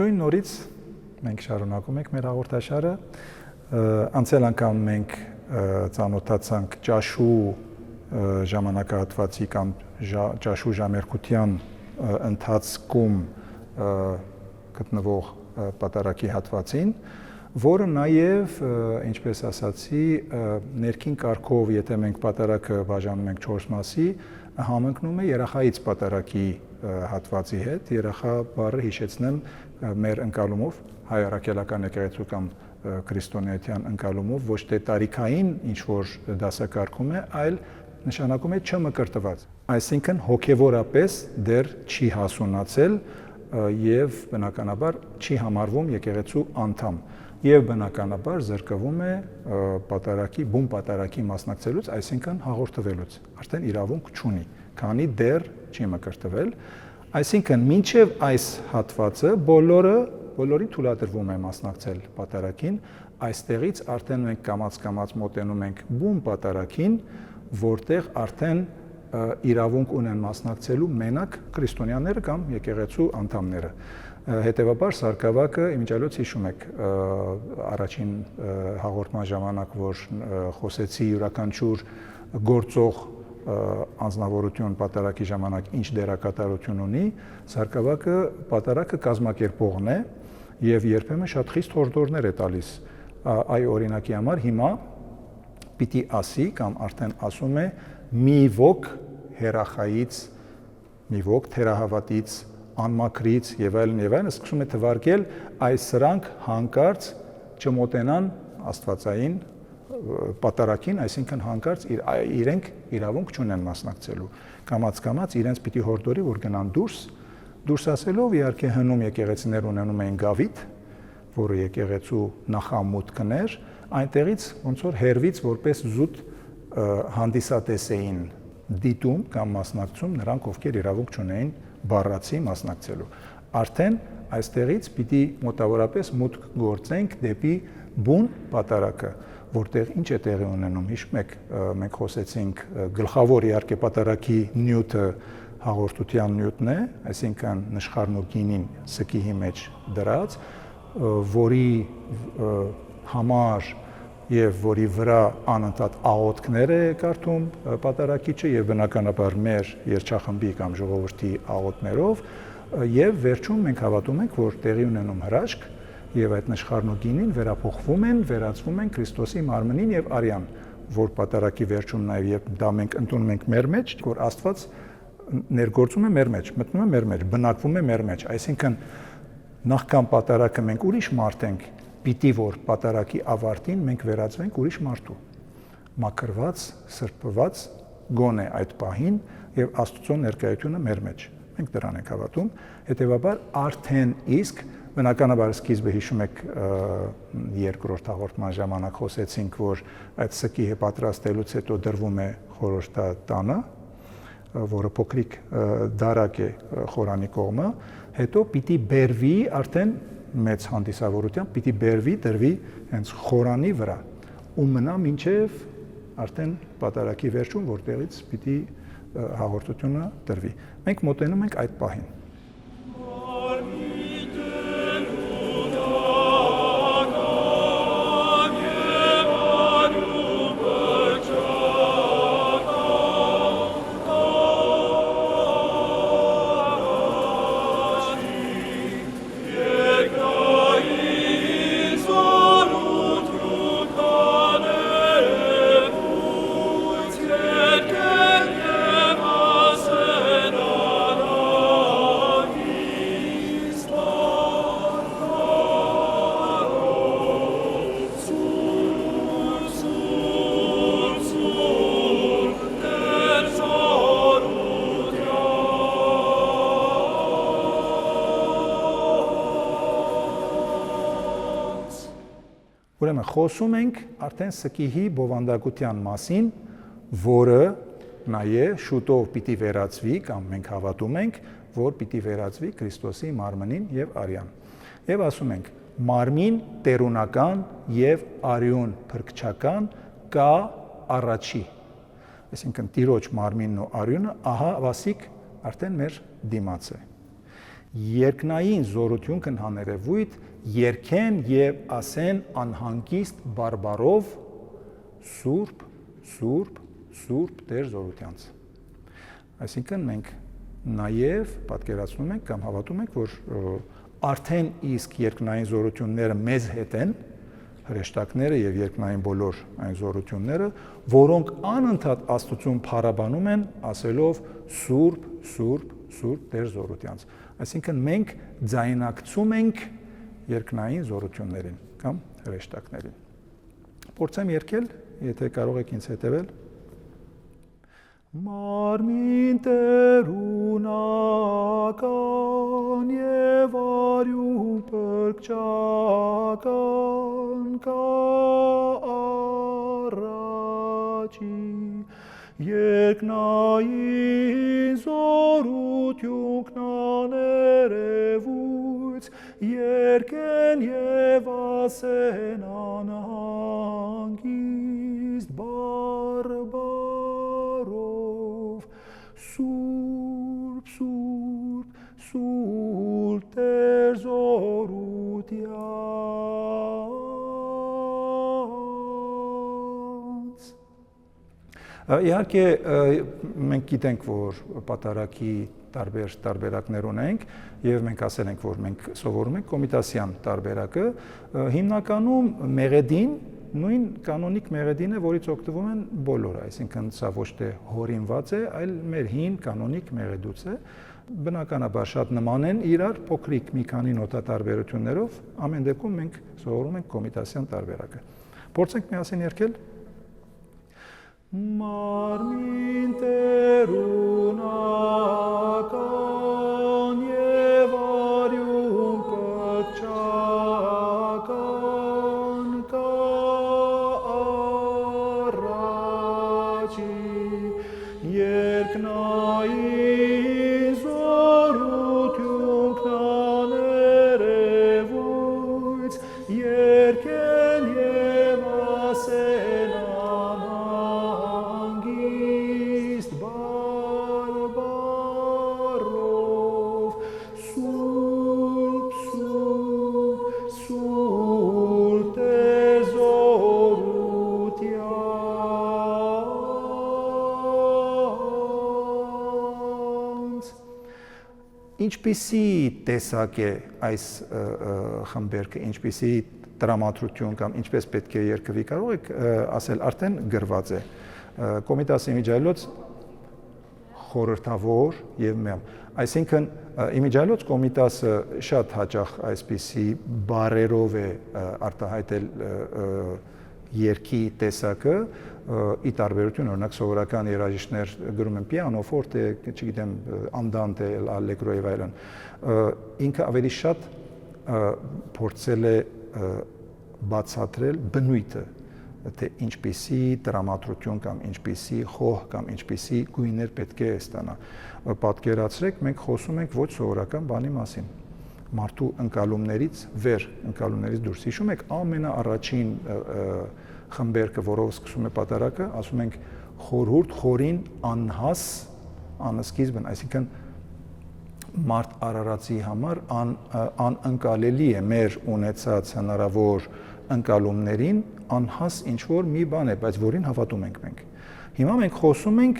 Ողջույն նորից մենք շարունակում ենք մեր հաղորդաշարը անցյալ անգամ մենք ծանոթացանք ճաշու ժամանակահատվածի կամ ճաշու ժամերկության ընթացքում գտնվող պատարագի հատվածին, որը նաև, ինչպես ասացի, ներքին կարգով, եթե մենք պատարագը բաժանում ենք 4 մասի, համընկնում է երախայից պատարագի հատվածի հետ, երախա բառը հիշեցնեմ մեր ընկալումով, հայ առաքելական եկեղեցու կամ քրիստոնեության ընկալումով, ոչ թե տարիքային ինչ-որ դասակարգում է, այլ նշանակում է չմկրտված, այսինքն հոգևորապես դեռ չի հասունացել եւ բնականաբար չի համարվում եկեղեցու անդամ եւ բնականաբար զրկվում է բուն պատարագի մասնակցելուց, այսինքն հաղորդվելուց, արդեն իրավունք չունի, քանի դեռ չի մկրտվել, այսինքն մինչեւ այս հատվածը բոլորին թույլատրվում է մասնակցել պատարագին, այստեղից արդեն մենք կամաց մոտենում ենք բուն պատարագին, որտեղ արդեն իրավունք ունեն մասնակցելու մենակ քրիստոնյաները կամ եկեղեցու անդամները։ Հետևաբար սարկավակը իմիջիայլոց հիշում եք առաջին հաղորդման ժամանակ, որ խոսեցի յուրաքանչյուր գործող անձնավորություն պատարագի ժամանակ ինչ դերակատարություն ունի, սարկավակը պատարագը կազմակերպողն է եւ երբեմն շատ խիստ հորդորներ է տալիս։ Այ օրինակի համար հիմա պիտի ասի կամ արդեն ասում է մի ոք հերախայից, մի ոք թերահավատից, անմաքրից եւ այլն, սկսում է թվարկել այս սրանք հանկարծ չմոտենան աստվածային պատարագին, այսինքն հանկարծ իրենք իրավունք չունեն մասնակցելու։ Կամաց իրենց պիտի հորդորի, որ գնան դուրս ասելով իհարկե հնում եկեղեցիներ ունենում էին գավիթ, որը եկեղեցու նախամուտքն էր, այնտեղից ոնց որ հերվից որպես զուտ հանդիսատես էին դիտում կամ մասնակցում նրանք, ովքեր իրավունք չունեին բառացի մասնակցելու։ Արդեն այստեղից պիտի մոտավորապես մուտք գործենք դեպի բուն պատարագը, որտեղ ինչ է տեղի ունենում, հիշում եք, մենք խոսեցինք գլխավոր իհարկե պատարագի նյութը հաղորդության նյութն է, այսինքն նշխարն ու գինին սկիհի մեջ դրած, որի համար եւ որի վրա անընդհատ աղոթքներ է կարդում պատարագիչը եւ բնականաբար մեր երգչախմբի կամ ժողովրդի աղոթներով եւ վերջում մենք հավատում ենք, որ տեղի ունենում հրաշք եւ այդ նշխարն ու գինին վերածվում են Քրիստոսի մարմնին եւ արյան, որ պատարագի վերջում նաեւ երբ դա մենք ընդունում ենք մեր մեջ, որ Աստված ներգործում է մեր մեջ, մտնում է մեր մեջ, բնակվում է մեր մեջ, այսինքն նախքան պատարագը մենք ուրիշ մարդ ենք, պիտի որ պատարագի ավարտին մենք վերածվենք ուրիշ մարդու, մաքրված, սրբված, գոնե այդ պահին եւ Աստծո ներկայությունը մեր մեջ։ Մենք դրան ենք հավատում, հետեւաբար արդեն իսկ բնականաբար սկիզբը հիշում եք երկրորդ հաղորդման ժամանակ խոսեցինք, որ այդ սկիհը պատրաստելուց հետո դրվում է խորհրդատանը, որը փոքրիկ դարակ է խորանի կողմը, հետո պիտի բերվի արդեն մեծ հանդիսավորությամբ պիտի դրվի հենց խորանի վրա ու մնա մինչև արդեն պատարագի վերջում, որտեղից պիտի հաղորդությունը դրվի։ Մենք մոտենում ենք այդ պահին։ Ուրեմն խոսում ենք արդեն սկիհի բովանդակության մասին, որը նաև շուտով պիտի վերածվի կամ մենք հավատում ենք, որ պիտի վերածվի Քրիստոսի մարմնին եւ արյան։ Եվ ասում ենք մարմին տերունական եւ արյուն փրկչական կա առաջի։ Այսինքն տիրոջ մարմինն ու արյունը ահա վասիկ արդեն մեր դիմաց է։ երկնային զորություն կնաներևույթ երկեն եւ ասեն անհանգիստ բարբարով Սուրբ, Սուրբ, Սուրբ Տեր զորությանց։ Այսինքն մենք նաև պատկերացնում ենք կամ հավատում ենք, որ արդեն իսկ երկնային զորությունները մեզ հետ են, հրեշտակները եւ երկնային բոլոր այն զորությունները, որոնք անընդհատ Աստծուն փառաբանում են, ասելով Սուրբ, Սուրբ, Սուրբ Տեր զորությանց։ Այսինքն մենք ձայնակցում ենք երկնային զորություններին կամ հրեշտակներին։ Փորձեմ երգել, եթե կարող եք ինձ հետևել։ Մարմին տերունական եւ արյուն պրկչական կա առաջի երկնային զորություն կներևույթ երկեն եւ ասեն անհանգիստ բարբարով Սուրբ, Սուրբ, Սուրբ Տեր զորությանց։ Իհարկե մենք գիտենք, որ պատարագի տարբերակներ ունենք եւ մենք ասել ենք, որ մենք սովորում ենք կոմիտասյան տարբերակը, հիմնականում մեղեդին նույն կանոնիկ մեղեդին է, որից օգտվում են բոլորը, այսինքն սա ոչ թե հորինված է, այլ մեր հին կանոնիկ մեղեդուց է, բնականաբար շատ նման են իրար, փոքրիկ մի քանի նոտա տարբերություններով, ամեն դեպքում մենք սովորում ենք կոմիտասյան տարբերակը։ Փորձենք միասին երգել։ Մարմին տերունական եւ արյուն պրկչական կա առաջի երկնային զորություն կներևույթ երկեն եւ ասեն անհանգիստ բարբարով Սուրբ, Սուրբ, Սուրբ Տեր զորությանց։ Ինչպիսի տեսակ է այս խմբերքը, ինչպիսի տրամադրություն կամ ինչպես պետք է երգվի, կարող եք ասել, արդեն գրված է։ Կոմիտասի իմիջիայլոց խորհրդավոր եւ միամ։ Այսինքն իմիջիայլոց կոմիտասը շատ հաճախ այսպիսի բարերով է արտահայտել երգի տեսակը, ի տարբերություն օրինակ սովորական երաժիշտներ գրում են պիանո, ֆորտե, չգիտեմ, անդանտե, ալեգրո եւ այլն։ Ինքը ավելի շատ փորձել է բացատրել բնույթը, թե ինչպիսի տրամադրություն կամ ինչպիսի խոհ կամ ինչպիսի գույներ պետք է ստանա։ Պատկերացրեք, մենք խոսում ենք ոչ սովորական բանի մասին։ Մարդու ընկալումներից վեր, ընկալումներից դուրս։ Հիշում եք ամենաառաջին խմբերքը, որով սկսում է պատարագը, ասում ենք խորհուրդ, խորին, անհաս, անսկիզբն, այսինքն մարդ արարածի համար անընկալելի է մեր ունեցած հնարավոր ընկալումներին անհաս ինչ-որ մի բան է, բայց որին հավատում ենք մենք։ Հիմա մենք խոսում ենք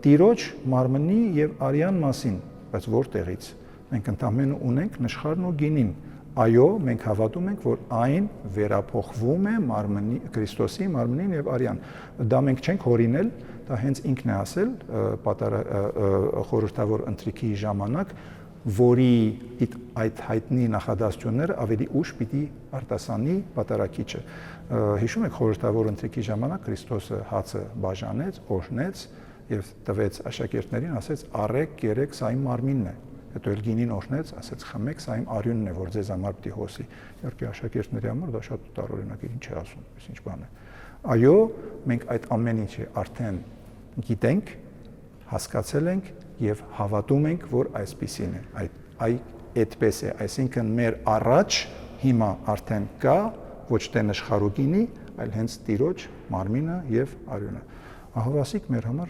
Տիրոջ մարմնի եւ արյան մասին, բայց որտեղից։ Մենք ընդամենը ունենք նշխարն ու գինին։ Այո, մենք հավատում ենք, որ այն վերափոխվում է մարմնի Քրիստոսի մարմնին եւ արյան։ Դա մենք չենք հորինել, դա հենց ինքն է ասել խորհրդավոր ընթրիքի ժամանակ, որի այդ հայտնի նախադասությունները ավելի ուշ պիտի արտասանի պատարագիչը։ Հիշում եք խորհրդավոր ընթրիքի ժամանակ Քրիստոսը հացը բաժանեց, օրհնեց եւ տվեց աշակերտներին, ասեց՝ «Առեք, կերեք, սա իմ մարմինն է»։ Հետո էլ գինին օրհնեց, ասեց՝ «Խմեք, սա իմ արյունն է, որ ձեզ համար պիտի հոսի»։ Իհարկե աշակերտների համար դա շատ տարօրինակ է, ինչ է ասում, ինչ բան է։ Այո, մենք այդ ամեն ինչը արդեն գիտենք, հասկացել ենք եւ հավատում ենք, որ այսպիսին է, այդպես է, այսինքն մեր առաջ հիմա արդեն կա ոչ թե նշխարուգինի, այլ հենց Տիրոջ մարմինը եւ արյունը։ Ահավասիկ մեր համար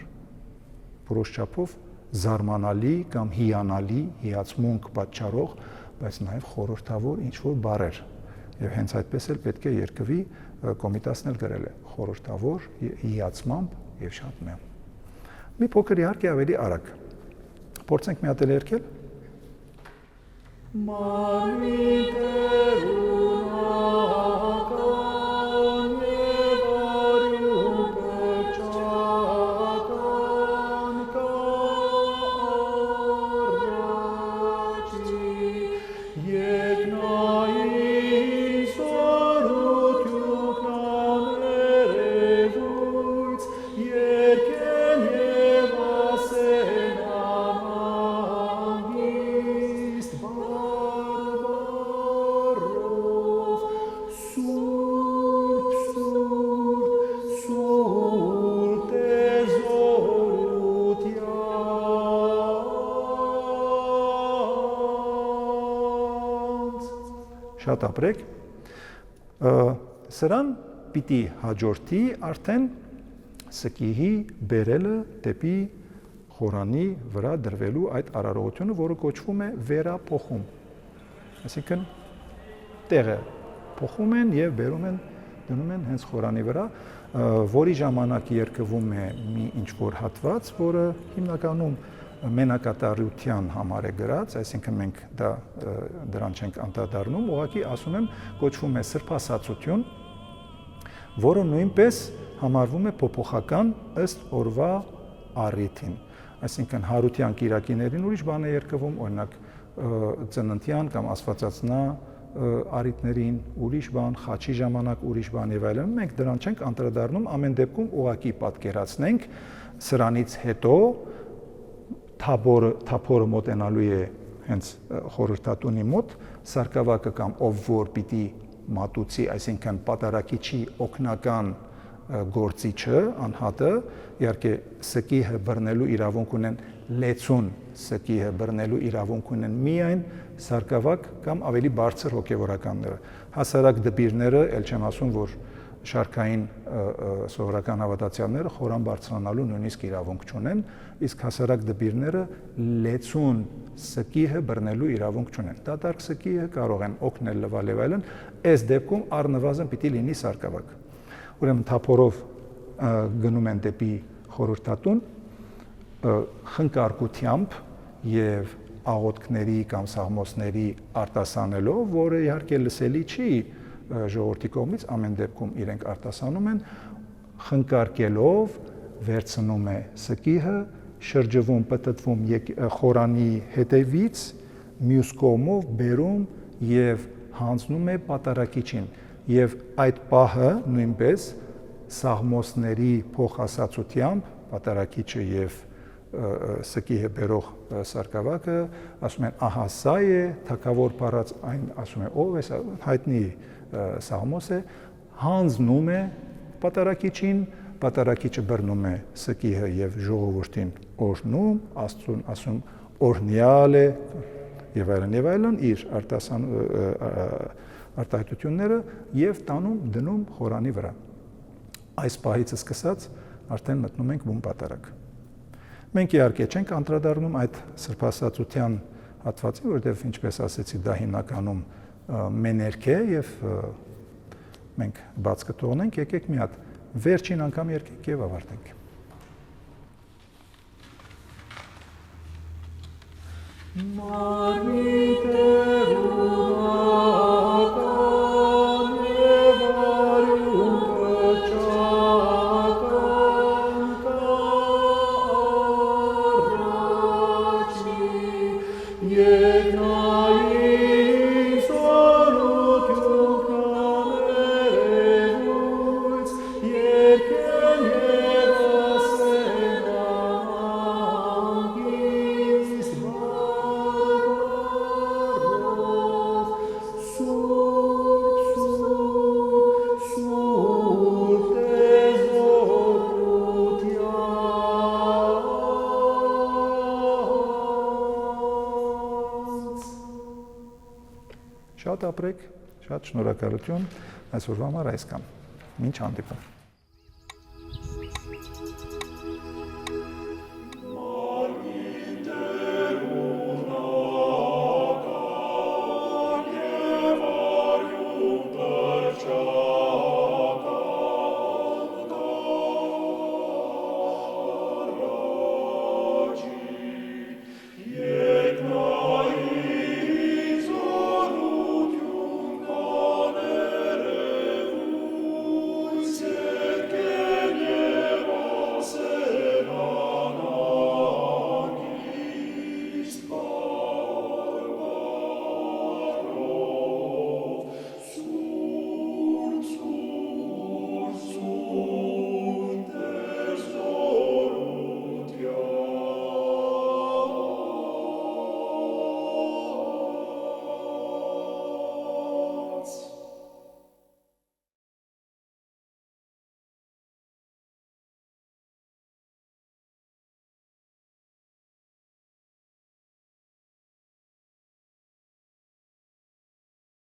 որոշ չափով զարմանալի կամ հիանալի հիացմունք պատճառող, բայց նաև խորհրդավոր ինչ-որ բառեր։ Եվ հենց այդպես էլ պետք է երկվի, Կոմիտասն էլ գրել է խորհրդավոր հիացմամբ եւ շատ մեմ։ Մի փոքր իհարկե ավելի արագ։ Փորձենք մի հատ էլ երգել։ Շատ ապրեք, սրան պիտի հաջորդի արդեն սկիհի բերելը դեպի խորանի վրա դրվելու այդ արարողությունը, որը կոչվում է վերափոխում։ Այսինքն տեղը փոխում են եւ բերում են, դնում են հենց խորանի վրա, որի ժամանակ երկվում է մի ինչ-որ հատված, որը հիմնականում մենակատարության համար է գրած, այսինքն մենք դրան չենք անդրադառնում, ուղղակի ասում եմ, կոչվում է սրբասացություն, որը նույնպես համարվում է փոփոխական ըստ օրվա առիթին։ Այսինքն հարության կիրակիներին ուրիշ բան է երկվում, օրինակ ծննդյան կամ աստվածածնա առիթներին ուրիշ բան, խաչի ժամանակ ուրիշ բան եւ այլն։ Մենք դրան չենք անդրադառնում, ամեն դեպքում ուղղակի պատկերացնենք սրանից հետո թափորը մոտենալու է հենց խորհրդատունի մոտ, սարկավակը կամ ով որ պիտի մատուցի, այսինքն պատարագիչի օգնական գործիչը, անհատը, իհարկե սկիհը բռնելու իրավունք ունեն լեցուն սկիհը բռնելու իրավունք ունեն միայն սարկավակ կամ ավելի բարձր հոգևորականները։ Հասարակ դպիրները, ել չեմ ասում, որ շարքային սովորական հավատացյալները խորան բարձրանալու նույնիսկ իրավունք չունեն, իսկ հասարակ դպիրները լեցուն սկիհը բռնելու իրավունք չունեն։ Դատարկ սկիհը կարող են օգնել լվալ եւ այլն, այս դեպքում առնվազն պիտի լինի սարկավակ։ Ուրեմն թափորով գնում են դեպի խորհրդատուն խնկարկությամբ եւ աղոթքների կամ սաղմոսների արտասանելով, որը իհարկե լսելի չի ժողովրդի կողմից, ամեն դեպքում իրենք արտասանում են, խնկարկելով վերցնում է սկիհը, շրջվում, պտտվում խորանի հետևից, մյուս կողմով բերում եւ հանձնում է պատարագիչին եւ այդ պահը նույնպես սաղմոսների փոխասացությամբ պատարագիչը եւ սկիհը բերող սարկավակը ասում են ահա սա է թագավոր բառած այն ասում է ով է հայտնի սաղմոս է հանձնում է պատարագիչին, պատարագիչը բռնում է սկիհը եւ ժողովրդին օրհնում, Աստծուն ասում օրհնյալ է եւ այլն իր արտահայտությունները եւ տանում դնում խորանի վրա։ Այս պահից սկսած արդեն մտնում ենք բուն պատարագ։ Մենք իհարկե չենք անդրադառնում այդ սրբասացության հատվածին, որովհետև ինչպես ասեցի, դա հիմնականում մեներք է եւ մենք բաց կթողնենք, եկեք մի հատ վերջին անգամ երկենք եւ ավարտենք։ Շատ ապրեք, շատ շնորհակալություն այսօրվա համար այսքան։ Մինչ հանդիպում։